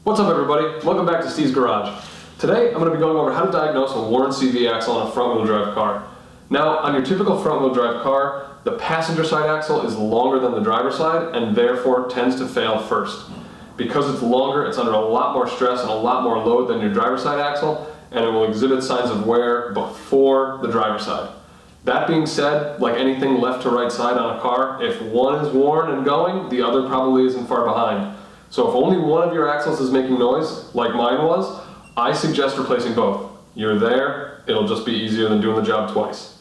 What's up everybody? Welcome back to Steve's Garage. Today I'm going to be going over how to diagnose a worn CV axle on a front-wheel drive car. Now, on your typical front-wheel drive car, the passenger side axle is longer than the driver's side and therefore tends to fail first. Because it's longer, it's under a lot more stress and a lot more load than your driver's side axle, and it will exhibit signs of wear before the driver's side. That being said, like anything left to right side on a car, if one is worn and going, the other probably isn't far behind. So if only one of your axles is making noise, like mine was, I suggest replacing both. You're there, it'll just be easier than doing the job twice.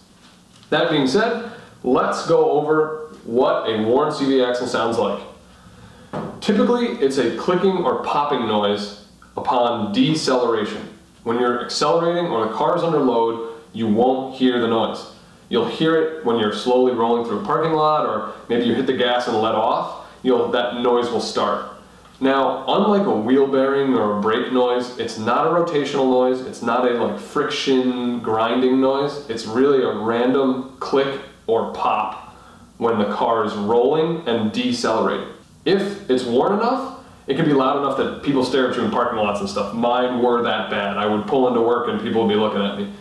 That being said, let's go over what a worn CV axle sounds like. Typically, it's a clicking or popping noise upon deceleration. When you're accelerating or the car is under load, you won't hear the noise. You'll hear it when you're slowly rolling through a parking lot, or maybe you hit the gas and let off, that noise will start. Now, unlike a wheel bearing or a brake noise, it's not a rotational noise, it's not a friction grinding noise, it's really a random click or pop when the car is rolling and decelerating. If it's worn enough, it can be loud enough that people stare at you in parking lots and stuff. Mine were that bad. I would pull into work and people would be looking at me.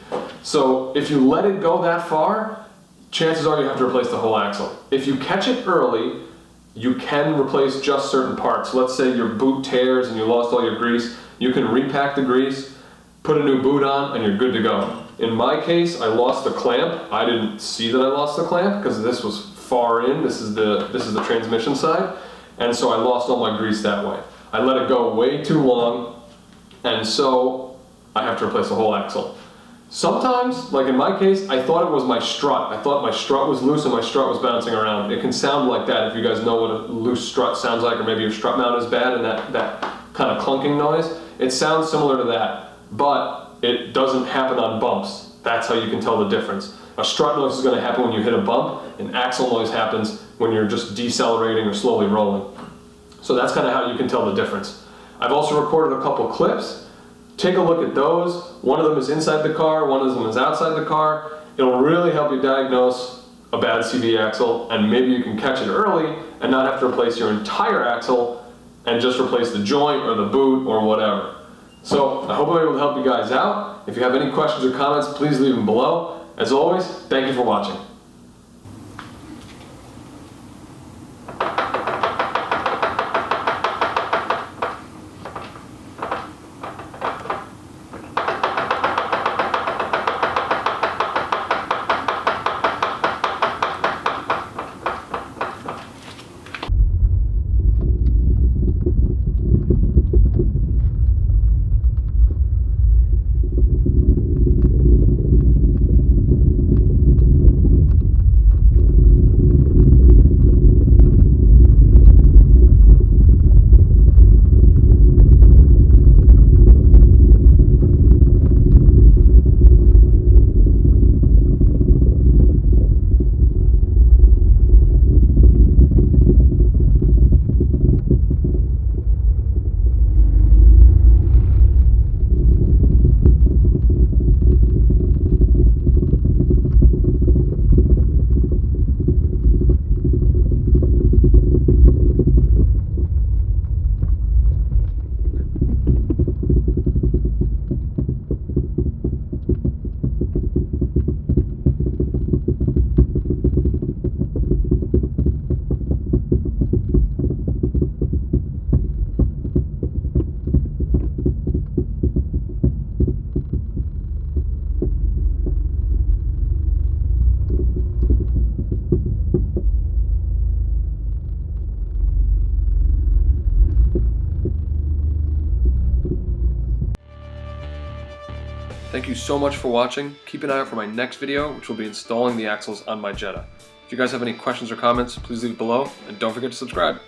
So if you let it go that far, chances are you have to replace the whole axle. If you catch it early, you can replace just certain parts. Let's say your boot tears and you lost all your grease. You can repack the grease, put a new boot on, and you're good to go. In my case, I lost the clamp. I didn't see that I lost the clamp because this was far in. This is the transmission side. And so I lost all my grease that way. I let it go way too long, and so I have to replace the whole axle. Sometimes, like in my case, I thought it was my strut. I thought my strut was loose and my strut was bouncing around. It can sound like that if you guys know what a loose strut sounds like, or maybe your strut mount is bad and that kind of clunking noise. It sounds similar to that, but it doesn't happen on bumps. That's how you can tell the difference. A strut noise is going to happen when you hit a bump, and axle noise happens when you're just decelerating or slowly rolling. So that's kind of how you can tell the difference. I've also recorded a couple clips. Take a look at those. One of them is inside the car, one of them is outside the car. It'll really help you diagnose a bad CV axle, and maybe you can catch it early and not have to replace your entire axle and just replace the joint or the boot or whatever. So I hope I'm able to help you guys out. If you have any questions or comments, please leave them below. As always, thank you for watching. Thank you so much for watching. Keep an eye out for my next video, which will be installing the axles on my Jetta. If you guys have any questions or comments, please leave it below, and don't forget to subscribe.